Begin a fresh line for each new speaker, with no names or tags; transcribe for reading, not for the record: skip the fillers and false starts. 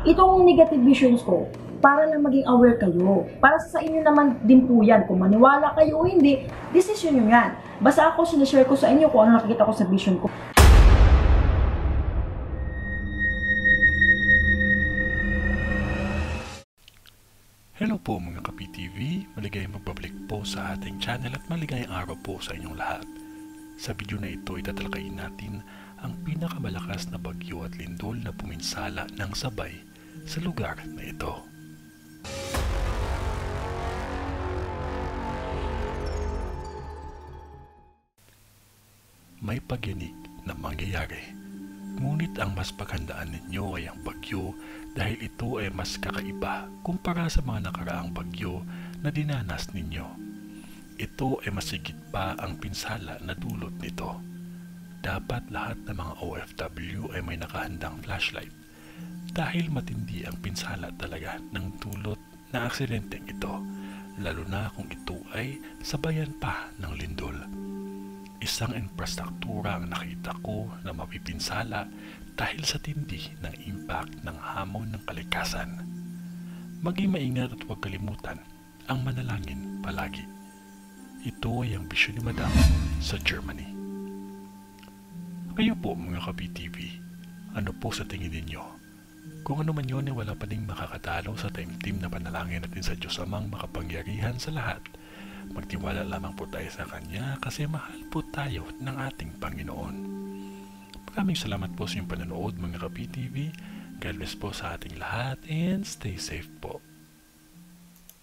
Itong negative visions ko, para lang maging aware kayo. Para sa inyo naman din po yan. Kung maniwala kayo o hindi, decision nyo yan. Basta ako, sinashare ko sa inyo kung ano nakikita ko sa vision ko.
Hello po mga Kapi-TV, maligayang magbabalik po sa ating channel at maligayang araw po sa inyong lahat. Sa video na ito, itatalakayin natin ang pinakamalakas na bagyo at lindol na puminsala ng sabay sa lugar na ito. May pagyanig na mangyayari. Ngunit ang mas paghandaan ninyo ay ang bagyo dahil ito ay mas kakaiba kumpara sa mga nakaraang bagyo na dinanas ninyo. Ito ay masigit pa ang pinsala na dulot nito. Dapat lahat ng mga OFW ay may nakahandang flashlight dahil matindi ang pinsala talaga ng dulot na aksidenteng ito, lalo na kung ito ay sabayan pa ng lindol. Isang infrastruktura ang nakita ko na mapipinsala dahil sa tindi ng impact ng hamon ng kalikasan. Maging maingat at huwag kalimutan ang manalangin palagi. Ito ay ang bisyon ni Madam sa Germany. Kayo po mga Kapi-TV, ano po sa tingin ninyo? Kung ano man yun ay wala pa ding makakatalo sa taimtim na panalangin natin sa Diyos Amang makapangyarihan sa lahat. Magtiwala lamang po tayo sa Kanya kasi mahal po tayo ng ating Panginoon. Maraming salamat po sa inyong panonood mga Kapi-TV. God bless po sa ating lahat and stay safe po.